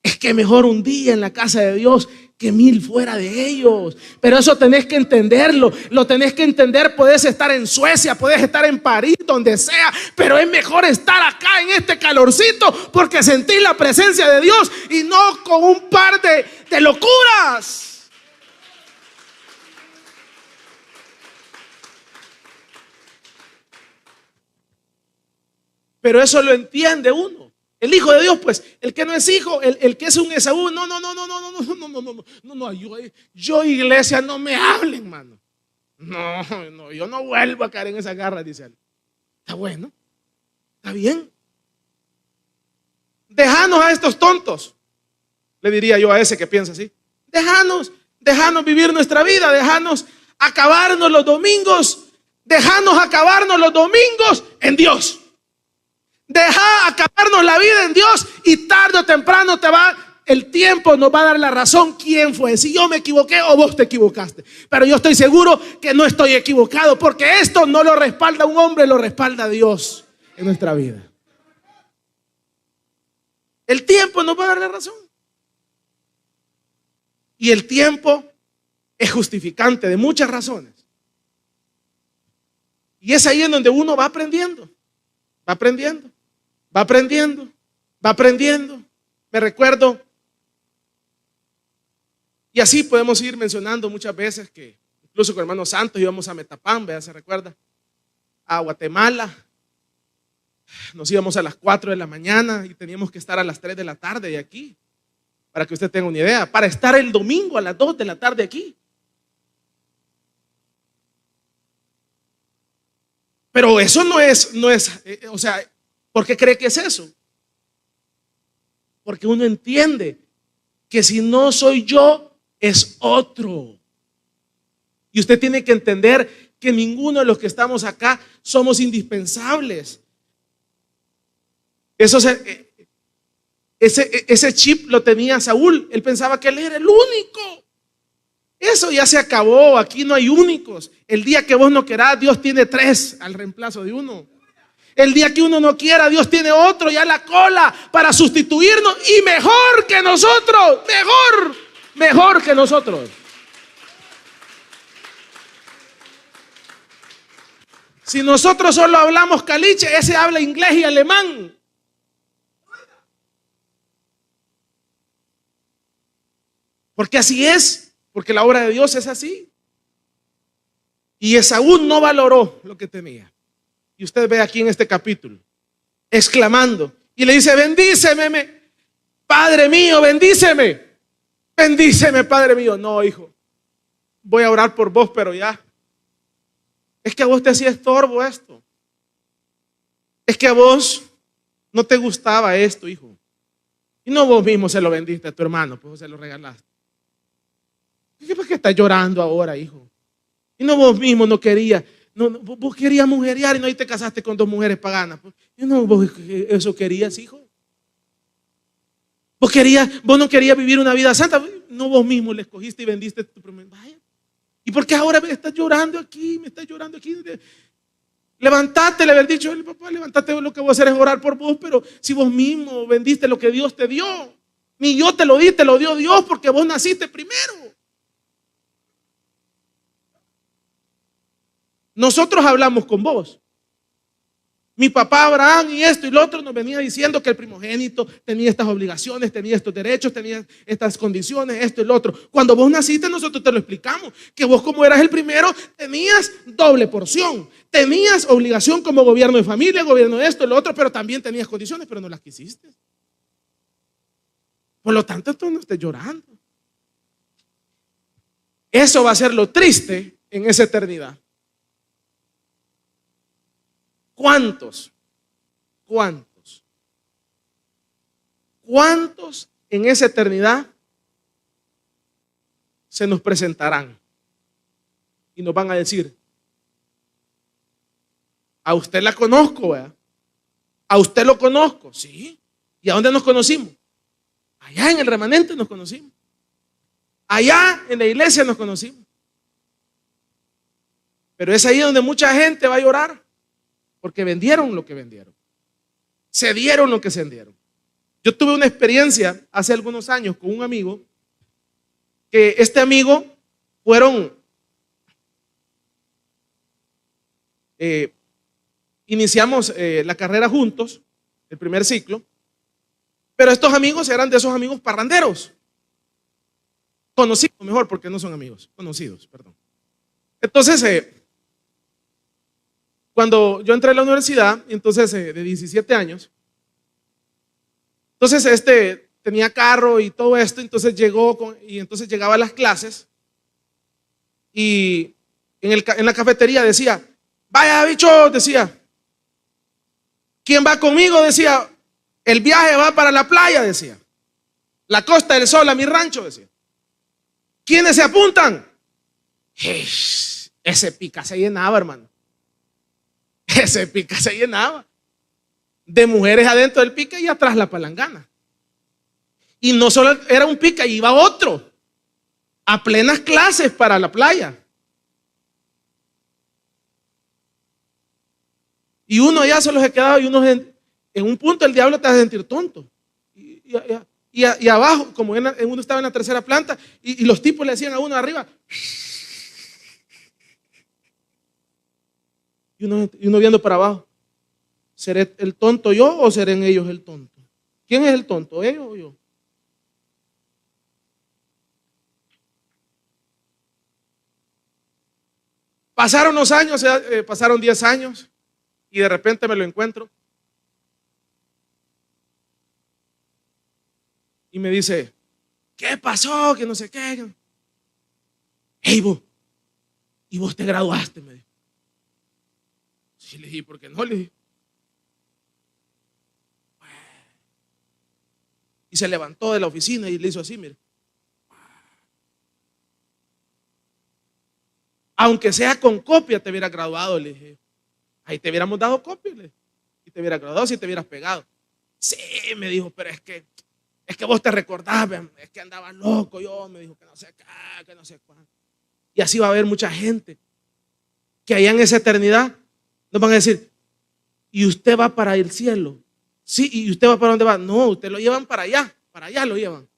Es que mejor un día en la casa de Dios que 1000 fuera de ellos. Pero eso tenés que entenderlo. Lo tenés que entender. Podés estar en Suecia, podés estar en París, donde sea, pero es mejor estar acá en este calorcito, porque sentís la presencia de Dios y no con un par de locuras. Pero eso lo entiende uno. El hijo de Dios, pues, el que no es hijo, el que es un Esaú, no, yo iglesia, no me hablen, mano. No, yo no vuelvo a caer en esa garra, dice él. Está bueno, está bien. Déjanos a estos tontos, le diría yo a ese que piensa así. Déjanos vivir nuestra vida, déjanos acabarnos los domingos en Dios. Deja acabarnos la vida en Dios y tarde o temprano el tiempo nos va a dar la razón quién fue, si yo me equivoqué o vos te equivocaste. Pero yo estoy seguro que no estoy equivocado, porque esto no lo respalda un hombre, lo respalda Dios en nuestra vida. El tiempo nos va a dar la razón. Y el tiempo es justificante de muchas razones. Y es ahí en donde uno va aprendiendo. Me recuerdo, y así podemos ir mencionando muchas veces que incluso con hermano Santos íbamos a Metapán, ¿verdad? ¿Se recuerda? A Guatemala. Nos íbamos a las 4 de la mañana y teníamos que estar a las 3 de la tarde de aquí, para que usted tenga una idea, para estar el domingo a las 2 de la tarde aquí. Pero eso no es, o sea, ¿por qué cree que es eso? Porque uno entiende que si no soy yo, es otro. Y usted tiene que entender que ninguno de los que estamos acá somos indispensables. Ese chip lo tenía Saúl. Él pensaba que él era el único. Eso ya se acabó. Aquí no hay únicos. El día que vos no querás, Dios tiene 3 al reemplazo de uno. El día que uno no quiera, Dios tiene otro ya la cola para sustituirnos, y mejor que nosotros, mejor que nosotros. Si nosotros solo hablamos caliche, ese habla inglés y alemán. Porque así es, porque la obra de Dios es así. Y Esaú no valoró lo que tenía. Y usted ve aquí en este capítulo, exclamando, y le dice, bendíceme, Padre mío, bendíceme, Padre mío. No, hijo, voy a orar por vos, pero ya. Es que a vos te hacía estorbo esto. Es que a vos no te gustaba esto, hijo. Y no vos mismo se lo vendiste a tu hermano, pues se lo regalaste. ¿Por qué estás llorando ahora, hijo? Y no vos mismo no querías. No, vos querías mujerear y no, y te casaste con 2 mujeres paganas. Y no, vos eso querías, hijo. Vos no querías vivir una vida santa. No, vos mismo le escogiste y vendiste tu promesa. Vaya. ¿Y por qué ahora me estás llorando aquí? Me estás llorando aquí. Levantate, le había dicho el papá, levantate, lo que voy a hacer es orar por vos, pero si vos mismo vendiste lo que Dios te dio, ni yo te lo di, te lo dio Dios porque vos naciste primero. Nosotros hablamos con vos. Mi papá Abraham y esto y lo otro nos venía diciendo que el primogénito tenía estas obligaciones, tenía estos derechos, tenía estas condiciones, esto y lo otro. Cuando vos naciste nosotros te lo explicamos, que vos como eras el primero tenías doble porción, tenías obligación como gobierno de familia, gobierno de esto y lo otro, pero también tenías condiciones, pero no las quisiste. Por lo tanto, tú no estés llorando. Eso va a ser lo triste en esa eternidad. ¿Cuántos en esa eternidad se nos presentarán y nos van a decir: a usted la conozco, ¿verdad? A usted lo conozco, sí. ¿Y a dónde nos conocimos? Allá en el remanente nos conocimos. Allá en la iglesia nos conocimos. Pero es ahí donde mucha gente va a llorar. Porque vendieron lo que vendieron. Se dieron lo que se dieron. Yo tuve una experiencia hace algunos años con un amigo, que este amigo iniciamos la carrera juntos, el primer ciclo, pero estos amigos eran de esos amigos parranderos. Conocidos, mejor, porque no son amigos, conocidos, perdón. Entonces, cuando yo entré a la universidad, entonces de 17 años, entonces tenía carro y todo esto, entonces entonces llegaba a las clases y en la cafetería decía: vaya bicho, decía, ¿quién va conmigo? Decía, el viaje va para la playa, decía, la Costa del Sol, a mi rancho, decía. ¿Quiénes se apuntan? Ese pica se llenaba, hermano. Ese pica se llenaba de mujeres adentro del pica y atrás la palangana. Y no solo era un pica, iba otro a plenas clases para la playa. Y uno ya solo se quedaba, y uno en un punto el diablo te hace sentir tonto. Y abajo, como uno estaba en la tercera planta, y los tipos le decían a uno arriba. Y uno viendo para abajo. ¿Seré el tonto yo o serán ellos el tonto? ¿Quién es el tonto, ellos o yo? Pasaron los años, pasaron 10 años y de repente me lo encuentro. Y me dice: ¿qué pasó? Que no sé qué. Hey, vos, ¿y vos te graduaste? Me dijo. Sí, le dije, ¿por qué no? Le dije. Y se levantó de la oficina y le hizo así, mire. Aunque sea con copia, te hubieras graduado, le dije. Ahí te hubiéramos dado copia, le dije. Y te hubieras graduado si te hubieras pegado. Sí, me dijo, pero es que vos te recordás, es que andabas loco, yo, me dijo, que no sé qué, que no sé cuánto. Y así va a haber mucha gente que allá en esa eternidad nos van a decir: ¿y usted va para el cielo? Sí, ¿y usted va para dónde va? No, usted lo llevan para allá lo llevan.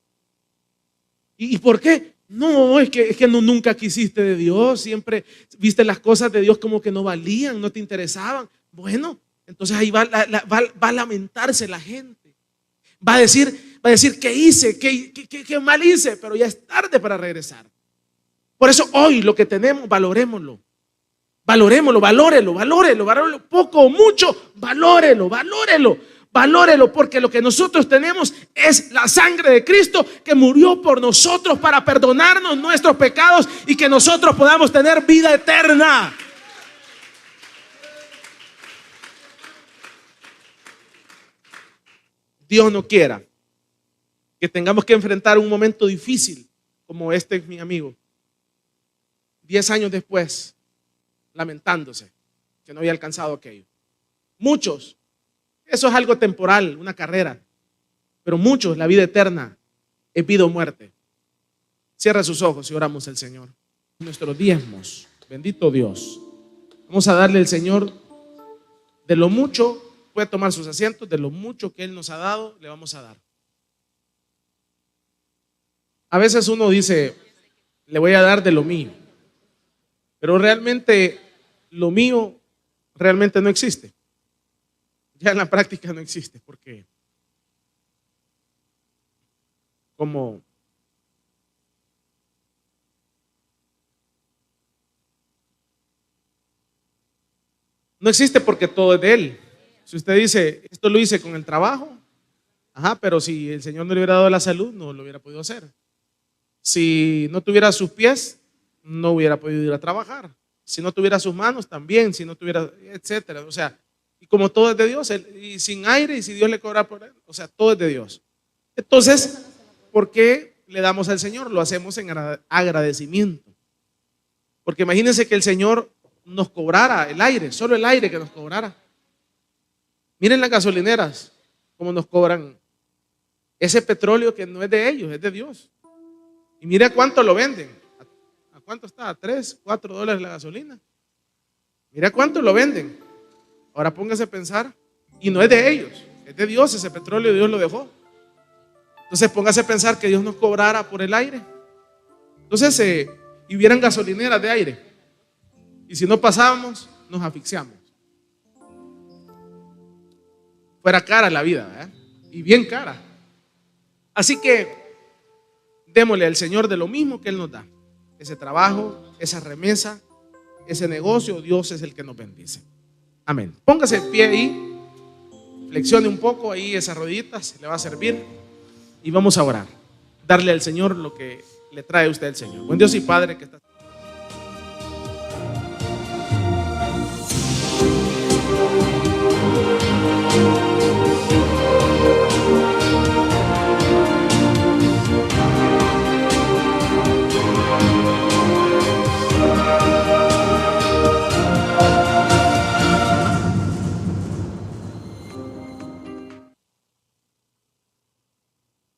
¿Y por qué? No, es que no, nunca quisiste de Dios, siempre viste las cosas de Dios como que no valían, no te interesaban. Bueno, entonces ahí va a lamentarse la gente. Va a decir, ¿qué hice? ¿Qué mal hice? Pero ya es tarde para regresar. Por eso hoy lo que tenemos, valórelo, poco o mucho, valórelo, porque lo que nosotros tenemos es la sangre de Cristo que murió por nosotros para perdonarnos nuestros pecados y que nosotros podamos tener vida eterna. Dios no quiera que tengamos que enfrentar un momento difícil como este, mi amigo, 10 años después, lamentándose que no había alcanzado aquello. Muchos, eso es algo temporal, una carrera. pero muchos la vida eterna es vida o muerte. Cierra sus ojos y oramos al Señor. Nuestros diezmos, bendito Dios. Vamos a darle al Señor de lo mucho, puede tomar sus asientos, de lo mucho que Él nos ha dado, le vamos a dar. A veces uno dice, le voy a dar de lo mío, pero realmente lo mío realmente no existe. Ya en la práctica no existe, porque como no existe porque todo es de Él. Si usted dice, esto lo hice con el trabajo, pero si el Señor no le hubiera dado la salud, no lo hubiera podido hacer. Si no tuviera sus pies, no hubiera podido ir a trabajar. Si no tuviera sus manos, también. Si no tuviera, etcétera. O sea, y como todo es de Dios, y sin aire, y si Dios le cobra por él, o sea, todo es de Dios. Entonces, ¿por qué le damos al Señor? Lo hacemos en agradecimiento. Porque imagínense que el Señor nos cobrara el aire, solo el aire que nos cobrara. Miren las gasolineras, cómo nos cobran ese petróleo que no es de ellos, es de Dios. Y mira cuánto lo venden. ¿A cuánto está? ¿A $3, $4 la gasolina? Mira cuánto lo venden. Ahora póngase a pensar, y no es de ellos, es de Dios, ese petróleo Dios lo dejó. Entonces póngase a pensar que Dios nos cobrara por el aire. Entonces, y hubieran gasolineras de aire, y si no pasábamos, nos asfixiamos. Fuera cara la vida, ¿verdad? Y bien cara. Así que démosle al Señor de lo mismo que Él nos da. Ese trabajo, esa remesa, ese negocio, Dios es el que nos bendice. Amén. Póngase de pie ahí, flexione un poco ahí esas rodillitas, le va a servir y vamos a orar. Darle al Señor lo que le trae a usted el Señor. Buen Dios y Padre que está